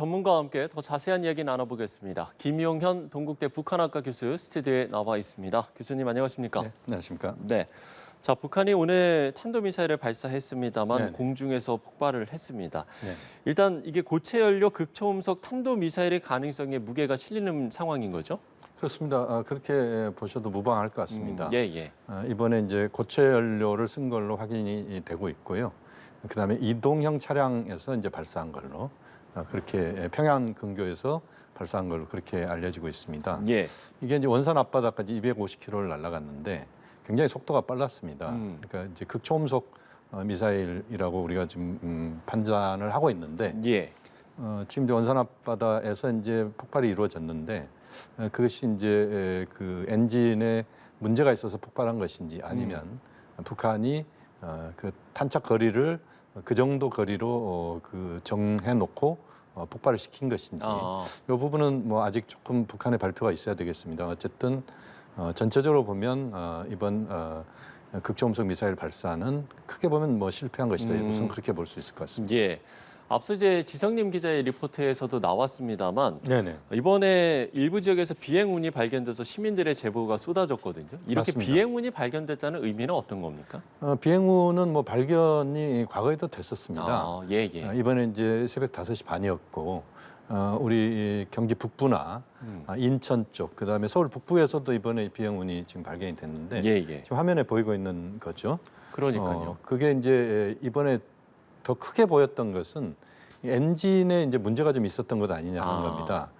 전문가와 함께 더 자세한 이야기 나눠보겠습니다. 김용현 동국대 북한학과 교수 스튜디오에 나와 있습니다. 교수님 안녕하십니까? 네, 안녕하십니까? 네. 자, 북한이 오늘 탄도미사일을 발사했습니다만 네네. 공중에서 폭발을 했습니다. 네. 일단 이게 고체 연료 극초음속 탄도미사일의 가능성에 무게가 실리는 상황인 거죠? 그렇습니다. 그렇게 보셔도 무방할 것 같습니다. 예. 이번에 이제 고체 연료를 쓴 걸로 확인이 되고 있고요. 그다음에 이동형 차량에서 이제 발사한 걸로 그렇게 평양 근교에서 발사한 걸로 그렇게 알려지고 있습니다. 예. 이게 이제 원산 앞바다까지 250km를 날아갔는데 굉장히 속도가 빨랐습니다. 그러니까 이제 극초음속 미사일이라고 우리가 지금 판단을 하고 있는데 예. 지금 이제 원산 앞바다에서 이제 폭발이 이루어졌는데 그것이 이제 그 엔진에 문제가 있어서 폭발한 것인지 아니면 북한이 그 탄착 거리를 그 정도 거리로 그 정해 놓고 폭발을 시킨 것인지 이 부분은 뭐 아직 조금 북한의 발표가 있어야 되겠습니다. 어쨌든 전체적으로 보면 이번 극초음속 미사일 발사는 크게 보면 뭐 실패한 것이다. 우선 그렇게 볼 수 있을 것 같습니다. 예. 앞서 이제 지성님 기자의 리포트에서도 나왔습니다만 네네. 이번에 일부 지역에서 비행운이 발견돼서 시민들의 제보가 쏟아졌거든요. 이렇게 맞습니다. 비행운이 발견됐다는 의미는 어떤 겁니까? 비행운은 뭐 발견이 과거에도 됐었습니다. 예. 이번에 이제 새벽 5시 반이었고 우리 경기 북부나 인천 쪽, 그다음에 서울 북부에서도 이번에 비행운이 지금 발견이 됐는데 예. 지금 화면에 보이고 있는 거죠. 그러니까요. 그게 이제 이번에 더 크게 보였던 것은 엔진에 이제 문제가 좀 있었던 것 아니냐 하는 겁니다.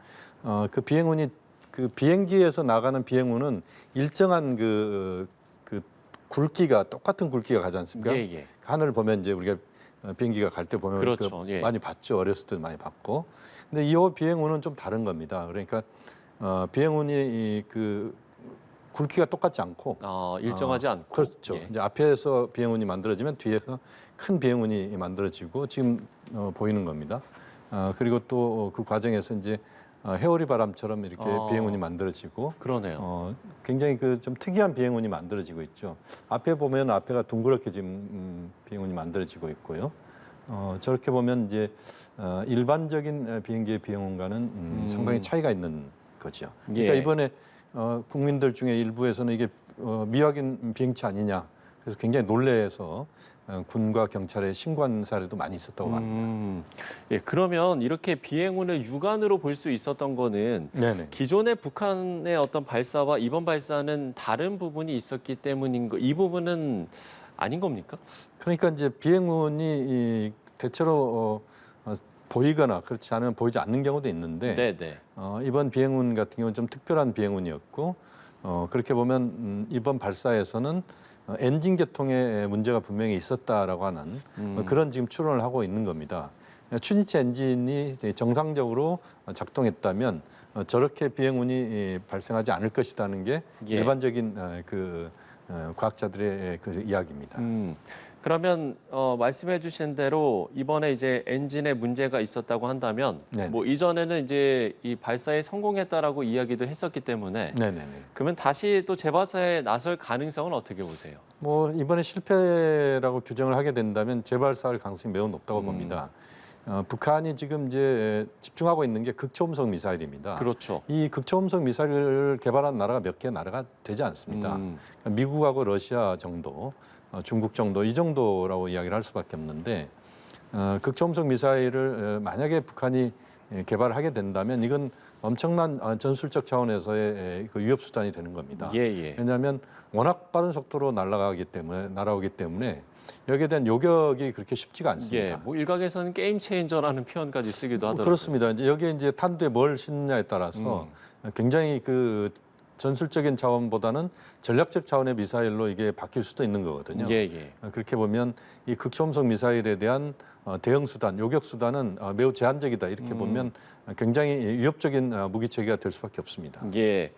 그 비행운이 그 비행기에서 나가는 비행운은 일정한 그 굵기가 똑같은 굵기가 가지 않습니까? 예. 하늘을 보면 이제 우리가 비행기가 갈 때 보면 그렇죠. 예. 많이 봤죠. 어렸을 때 많이 봤고. 근데 이 비행운은 좀 다른 겁니다. 그러니까 비행운이 그 굵기가 똑같지 않고 일정하지 않고. 그렇죠. 예. 이제 앞에서 비행운이 만들어지면 뒤에서 큰 비행운이 만들어지고 지금 보이는 겁니다. 그리고 또 그 과정에서 이제 해오리 바람처럼 이렇게 비행운이 만들어지고 그러네요. 굉장히 그 좀 특이한 비행운이 만들어지고 있죠. 앞에 보면 앞에가 둥그렇게 지금 비행운이 만들어지고 있고요. 저렇게 보면 이제 일반적인 비행기의 비행운과는 상당히 차이가 있는 거죠. 그러니까 예. 이번에 국민들 중에 일부에서는 이게 미확인 비행체 아니냐, 그래서 굉장히 놀래서 군과 경찰에 신고한 사례도 많이 있었다고 합니다. 예, 그러면 이렇게 비행운을 육안으로 볼 수 있었던 거는 네네. 기존의 북한의 어떤 발사와 이번 발사는 다른 부분이 있었기 때문인 거, 이 부분은 아닌 겁니까? 그러니까 이제 비행운이 대체로 보이거나 그렇지 않으면 보이지 않는 경우도 있는데 네네. 이번 비행운 같은 경우는 좀 특별한 비행운이었고 그렇게 보면 이번 발사에서는 엔진 계통에 문제가 분명히 있었다라고 하는 그런 지금 추론을 하고 있는 겁니다. 추니치 엔진이 정상적으로 작동했다면 저렇게 비행운이 발생하지 않을 것이라는 게 예. 일반적인 그 과학자들의 그 이야기입니다. 그러면 말씀해 주신 대로 이번에 이제 엔진에 문제가 있었다고 한다면 네네. 뭐 이전에는 이제 이 발사에 성공했다라고 이야기도 했었기 때문에 네네네. 그러면 다시 또 재발사에 나설 가능성은 어떻게 보세요? 뭐 이번에 실패라고 규정을 하게 된다면 재발사할 가능성이 매우 높다고 봅니다. 북한이 지금 이제 집중하고 있는 게 극초음속 미사일입니다. 그렇죠. 이 극초음속 미사일을 개발한 나라가 몇 개 나라가 되지 않습니다. 미국하고 러시아 정도, 중국 정도 이 정도라고 이야기를 할 수밖에 없는데 극초음속 미사일을 만약에 북한이 개발을 하게 된다면 이건 엄청난 전술적 차원에서의 그 위협 수단이 되는 겁니다. 예. 왜냐하면 워낙 빠른 속도로 날아오기 때문에 여기에 대한 요격이 그렇게 쉽지가 않습니다. 예, 뭐 일각에서는 게임 체인저라는 표현까지 쓰기도 하더라고요. 그렇습니다. 이제 여기에 이제 탄두에 뭘 싣느냐에 따라서 굉장히 그 전술적인 차원보다는 전략적 차원의 미사일로 이게 바뀔 수도 있는 거거든요. 예. 그렇게 보면 이 극초음속 미사일에 대한 대응 수단, 요격 수단은 매우 제한적이다. 이렇게 보면 굉장히 위협적인 무기 체계가 될 수밖에 없습니다. 예.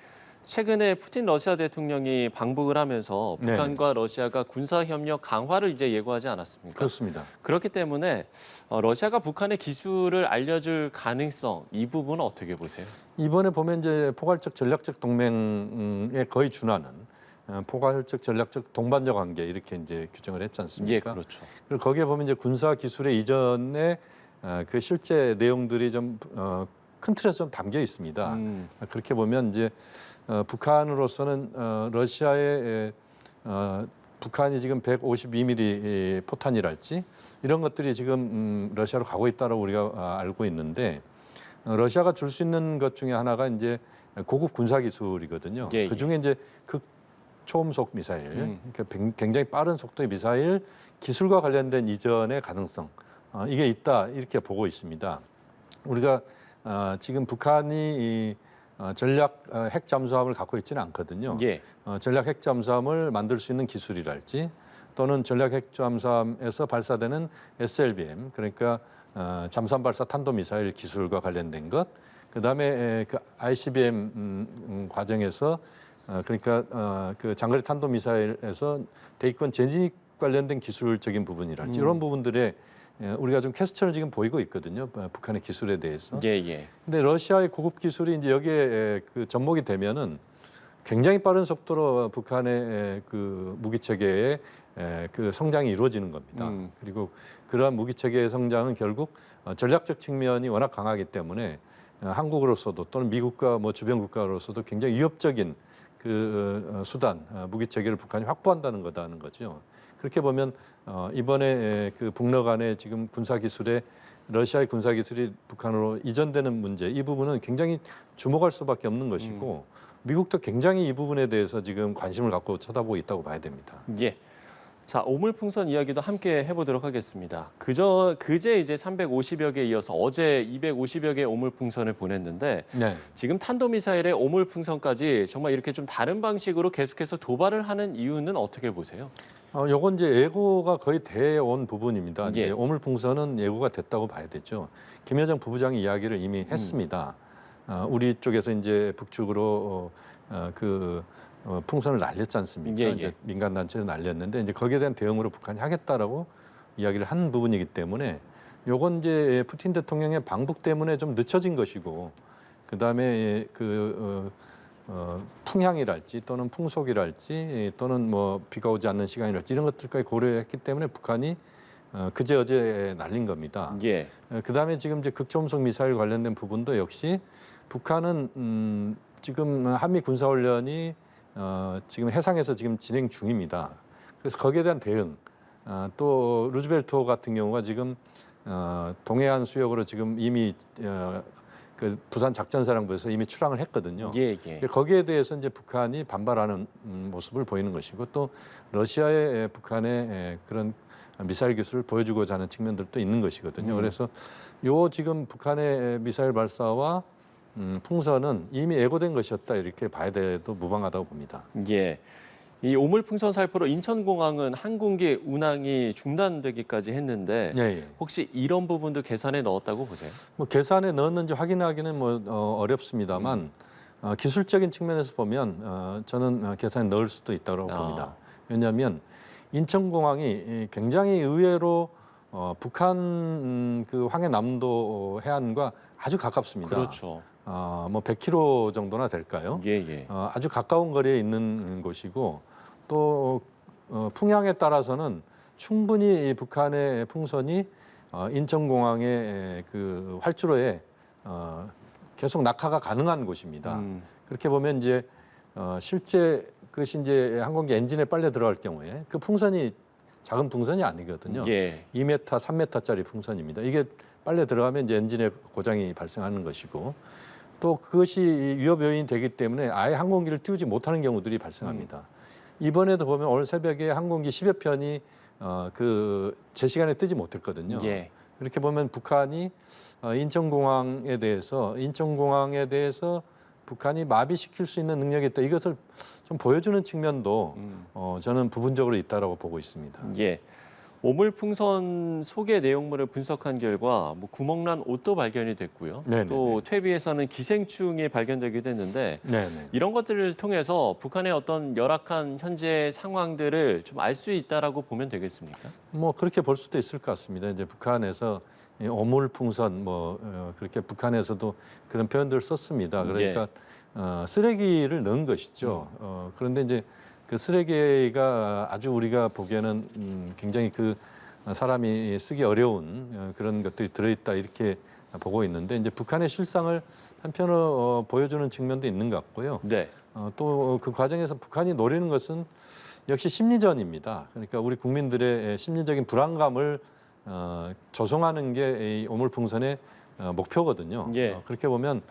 최근에 푸틴 러시아 대통령이 방북을 하면서 네. 북한과 러시아가 군사 협력 강화를 이제 예고하지 않았습니까? 그렇습니다. 그렇기 때문에 러시아가 북한의 기술을 알려줄 가능성 이 부분은 어떻게 보세요? 이번에 보면 이제 포괄적 전략적 동맹에 거의 준하는 포괄적 전략적 동반자 관계 이렇게 이제 규정을 했지 않습니까? 예, 그렇죠. 그리고 거기에 보면 이제 군사 기술의 이전에 그 실제 내용들이 좀 큰 틀에서 좀 담겨 있습니다. 그렇게 보면 이제 북한으로서는 러시아의 북한이 지금 152mm 포탄이랄지 이런 것들이 지금 러시아로 가고 있다고 우리가 알고 있는데 러시아가 줄 수 있는 것 중에 하나가 이제 고급 군사 기술이거든요. 예, 그 중에 이제 극초음속 미사일, 그러니까 굉장히 빠른 속도의 미사일 기술과 관련된 이전의 가능성 이게 있다 이렇게 보고 있습니다. 우리가 지금 북한이 이 전략 핵 잠수함을 갖고 있지는 않거든요. 예. 전략 핵 잠수함을 만들 수 있는 기술이랄지 또는 전략 핵 잠수함에서 발사되는 SLBM 그러니까 잠수함 발사 탄도 미사일 기술과 관련된 것, 그다음에 그 ICBM 과정에서 그러니까 그 장거리 탄도 미사일에서 대기권 전진입 관련된 기술적인 부분이랄지 이런 부분들에 우리가 좀 퀘스천을 지금 보이고 있거든요. 북한의 기술에 대해서. 예, 예. 근데 러시아의 고급 기술이 이제 여기에 그 접목이 되면은 굉장히 빠른 속도로 북한의 그 무기 체계의 그 성장이 이루어지는 겁니다. 그리고 그러한 무기 체계의 성장은 결국 전략적 측면이 워낙 강하기 때문에 한국으로서도 또는 미국과 뭐 주변 국가로서도 굉장히 위협적인 그 수단, 무기 체계를 북한이 확보한다는 거다는 거죠. 그렇게 보면 이번에 그 북러 간의 지금 군사 기술에 러시아의 군사 기술이 북한으로 이전되는 문제 이 부분은 굉장히 주목할 수밖에 없는 것이고 미국도 굉장히 이 부분에 대해서 지금 관심을 갖고 쳐다보고 있다고 봐야 됩니다. 예. 자, 오물풍선 이야기도 함께 해보도록 하겠습니다. 그제 이제 350여 개 이어서 어제 250여 개의 오물풍선을 보냈는데 네. 지금 탄도미사일의 오물풍선까지 정말 이렇게 좀 다른 방식으로 계속해서 도발을 하는 이유는 어떻게 보세요? 요건 이제 예고가 거의 돼온 부분입니다. 예. 이제 오물풍선은 예고가 됐다고 봐야 되죠. 김여정 부부장이 이야기를 이미 했습니다. 우리 쪽에서 이제 북측으로 풍선을 날렸지 않습니까? 예, 예. 이제 민간 단체로 날렸는데 이제 거기에 대한 대응으로 북한이 하겠다라고 이야기를 한 부분이기 때문에 요건 이제 푸틴 대통령의 방북 때문에 좀 늦춰진 것이고 그다음에 풍향이랄지 또는 풍속이랄지 또는 뭐 비가 오지 않는 시간이랄지 이런 것들까지 고려했기 때문에 북한이 그제 어제 날린 겁니다. 예. 그다음에 지금 이제 극초음속 미사일 관련된 부분도 역시 북한은 지금 한미 군사훈련이 지금 해상에서 지금 진행 중입니다. 그래서 거기에 대한 대응 또 루즈벨트호 같은 경우가 지금 동해안 수역으로 지금 이미 그 부산 작전사령부에서 이미 출항을 했거든요. 예, 예. 거기에 대해서 이제 북한이 반발하는 모습을 보이는 것이고 또 러시아의 북한의 그런 미사일 기술을 보여주고자 하는 측면들도 있는 것이거든요. 그래서 요 지금 북한의 미사일 발사와 풍선은 이미 예고된 것이었다 이렇게 봐야 돼도 무방하다고 봅니다. 예. 이 오물풍선 살포로 인천공항은 항공기 운항이 중단되기까지 했는데 예. 혹시 이런 부분도 계산에 넣었다고 보세요? 뭐 계산에 넣었는지 확인하기는 뭐 어렵습니다만 기술적인 측면에서 보면 저는 계산에 넣을 수도 있다고 봅니다. 왜냐하면 인천공항이 굉장히 의외로 북한 그 황해남도 해안과 아주 가깝습니다. 그렇죠. 뭐 100km 정도나 될까요? 예, 예. 아주 가까운 거리에 있는 곳이고 또 풍향에 따라서는 충분히 이 북한의 풍선이 인천공항의 그 활주로에 계속 낙하가 가능한 곳입니다. 그렇게 보면 이제 실제 그것이 이제 항공기 엔진에 빨려 들어갈 경우에 그 풍선이 작은 풍선이 아니거든요. 예. 2m, 3m짜리 풍선입니다. 이게 빨려 들어가면 이제 엔진에 고장이 발생하는 것이고 또 그것이 위협 요인이 되기 때문에 아예 항공기를 띄우지 못하는 경우들이 발생합니다. 이번에도 보면 오늘 새벽에 항공기 10여 편이 제 시간에 뜨지 못했거든요. 예. 이렇게 보면 북한이 인천공항에 대해서 북한이 마비시킬 수 있는 능력이 있다. 이것을 좀 보여주는 측면도 저는 부분적으로 있다라고 보고 있습니다. 예. 오물풍선 소개 내용물을 분석한 결과 뭐 구멍난 옷도 발견이 됐고요. 네네네. 또 퇴비에서는 기생충이 발견되기도 했는데 네네. 이런 것들을 통해서 북한의 어떤 열악한 현재 상황들을 좀 알 수 있다라고 보면 되겠습니까? 뭐 그렇게 볼 수도 있을 것 같습니다. 이제 북한에서 이 오물풍선 그렇게 북한에서도 그런 표현들을 썼습니다. 그러니까 쓰레기를 넣은 것이죠. 그런데 이제 그 쓰레기가 아주 우리가 보기에는 굉장히 그 사람이 쓰기 어려운 그런 것들이 들어있다 이렇게 보고 있는데 이제 북한의 실상을 한편으로 보여주는 측면도 있는 것 같고요. 네. 또 그 과정에서 북한이 노리는 것은 역시 심리전입니다. 그러니까 우리 국민들의 심리적인 불안감을 조성하는 게 이 오물풍선의 목표거든요. 예. 그렇게 보면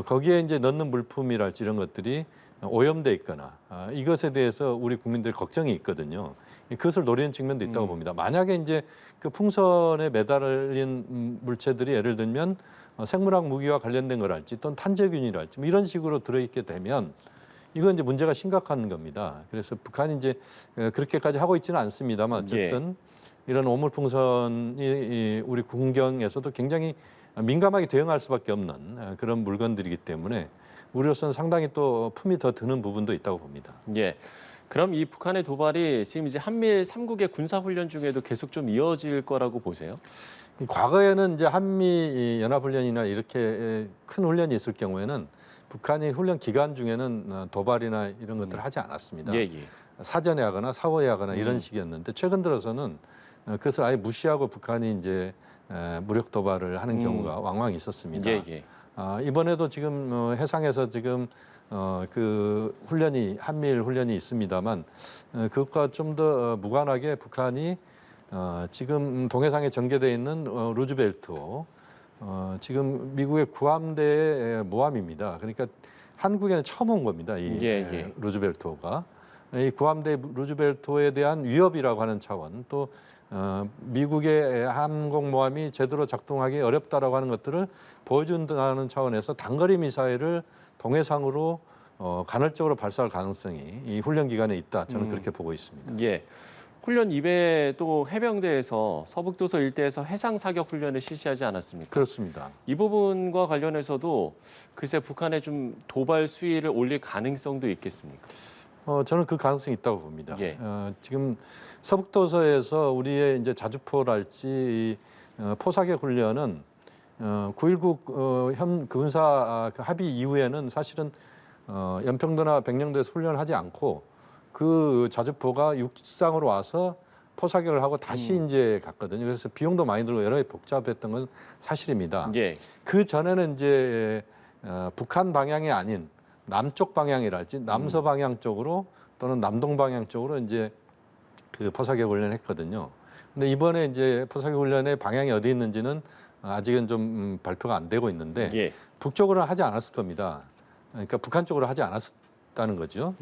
거기에 이제 넣는 물품이랄지 이런 것들이 오염돼 있거나 이것에 대해서 우리 국민들 걱정이 있거든요. 그것을 노리는 측면도 있다고 봅니다. 만약에 이제 그 풍선에 매달린 물체들이 예를 들면 생물학 무기와 관련된 거랄지 또는 탄저균이랄지 뭐 이런 식으로 들어있게 되면 이건 이제 문제가 심각한 겁니다. 그래서 북한이 이제 그렇게까지 하고 있지는 않습니다만 어쨌든 이런 오물풍선이 우리 군경에서도 굉장히 민감하게 대응할 수밖에 없는 그런 물건들이기 때문에 우리로서는 상당히 또 품이 더 드는 부분도 있다고 봅니다. 예. 그럼 이 북한의 도발이 지금 이제 한미일 3국의 군사 훈련 중에도 계속 좀 이어질 거라고 보세요? 과거에는 이제 한미 연합훈련이나 이렇게 큰 훈련이 있을 경우에는 북한이 훈련 기간 중에는 도발이나 이런 것들을 하지 않았습니다. 예, 예. 사전에 하거나 사후에 하거나 이런 식이었는데 최근 들어서는 그것을 아예 무시하고 북한이 이제 무력 도발을 하는 경우가 왕왕 있었습니다. 예, 예. 이번에도 지금 해상에서 지금 그 훈련이 한미일 훈련이 있습니다만 그것과 좀 더 무관하게 북한이 지금 동해상에 전개되어 있는 루즈벨트호 지금 미국의 구함대의 모함입니다. 그러니까 한국에는 처음 온 겁니다. 이 루즈벨트호가 이 구함대 루즈벨트호에 대한 위협이라고 하는 차원 또 미국의 항공모함이 제대로 작동하기 어렵다라고 하는 것들을 보여준다는 차원에서 단거리 미사일을 동해상으로 간헐적으로 발사할 가능성이 이 훈련 기간에 있다. 저는 그렇게 보고 있습니다. 예. 훈련 이외에 또 해병대에서 서북도서 일대에서 해상 사격 훈련을 실시하지 않았습니까? 그렇습니다. 이 부분과 관련해서도 글쎄 북한의 좀 도발 수위를 올릴 가능성도 있겠습니까? 저는 그 가능성이 있다고 봅니다. 예. 지금 서북도서에서 우리의 이제 자주포랄지 포사격 훈련은 9.19 현 군사 합의 이후에는 사실은 연평도나 백령도에서 훈련을 하지 않고 그 자주포가 육상으로 와서 포사격을 하고 다시 이제 갔거든요. 그래서 비용도 많이 들고 여러 가지 복잡했던 건 사실입니다. 예. 그 전에는 이제 북한 방향이 아닌 남쪽 방향이랄지 남서 방향 쪽으로 또는 남동 방향 쪽으로 이제 그 포사격 훈련을 했거든요. 근데 이번에 이제 포사격 훈련의 방향이 어디 있는지는 아직은 좀 발표가 안 되고 있는데 예. 북쪽으로는 하지 않았을 겁니다. 그러니까 북한 쪽으로 하지 않았다는 거죠.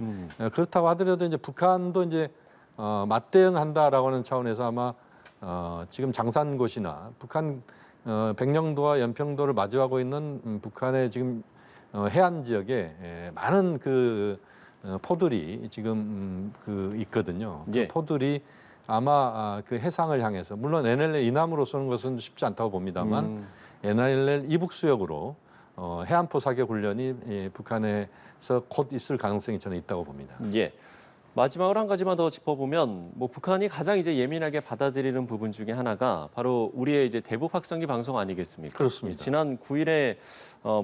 그렇다고 하더라도 이제 북한도 이제 맞대응한다라고 하는 차원에서 아마 지금 장산고시나 북한 백령도와 연평도를 마주하고 있는 북한의 지금 해안 지역에 많은 그 포들이 지금 그 있거든요. 예. 그 포들이 아마 그 해상을 향해서 물론 NLL 이남으로 쏘는 것은 쉽지 않다고 봅니다만 NLL 이북 수역으로 해안포 사격 훈련이 북한에서 곧 있을 가능성이 저는 있다고 봅니다. 예. 마지막으로 한 가지만 더 짚어보면 뭐 북한이 가장 이제 예민하게 받아들이는 부분 중에 하나가 바로 우리의 이제 대북 확성기 방송 아니겠습니까? 그렇습니다. 지난 9일에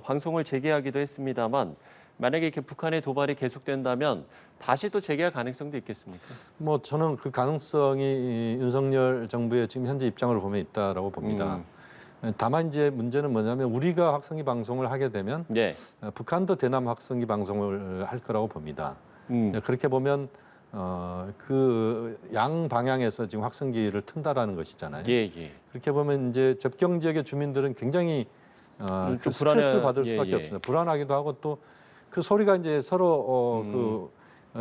방송을 재개하기도 했습니다만 만약에 이렇게 북한의 도발이 계속된다면 다시 또 재개할 가능성도 있겠습니까? 뭐 저는 그 가능성이 윤석열 정부의 지금 현재 입장을 보면 있다라고 봅니다. 다만 이제 문제는 뭐냐면 우리가 확성기 방송을 하게 되면 예. 북한도 대남 확성기 방송을 할 거라고 봅니다. 그렇게 보면 그 양 방향에서 지금 확성기를 튼다라는 것이잖아요. 예, 예. 그렇게 보면 이제 접경 지역의 주민들은 굉장히 좀 그 스트레스를 불안해- 받을 예, 수밖에 예. 없습니다. 불안하기도 하고 또 그 소리가 이제 서로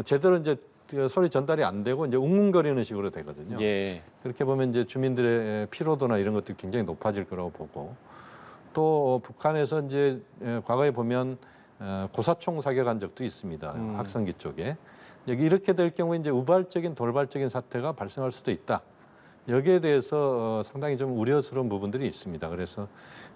제대로 이제 그 소리 전달이 안 되고 이제 웅웅거리는 식으로 되거든요. 예. 그렇게 보면 이제 주민들의 피로도나 이런 것들이 굉장히 높아질 거라고 보고 또 북한에서 이제 과거에 보면 고사총 사격한 적도 있습니다. 확성기 쪽에. 여기 이렇게 될 경우에 이제 우발적인 돌발적인 사태가 발생할 수도 있다. 여기에 대해서 상당히 좀 우려스러운 부분들이 있습니다. 그래서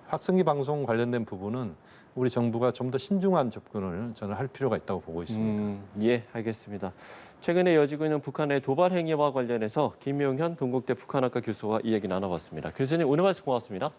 확성기 방송 관련된 부분은 우리 정부가 좀 더 신중한 접근을 저는 할 필요가 있다고 보고 있습니다. 예, 알겠습니다. 최근에 이어지고 있는 북한의 도발 행위와 관련해서 김용현 동국대 북한학과 교수와 이야기 나눠봤습니다. 교수님 오늘 말씀 고맙습니다.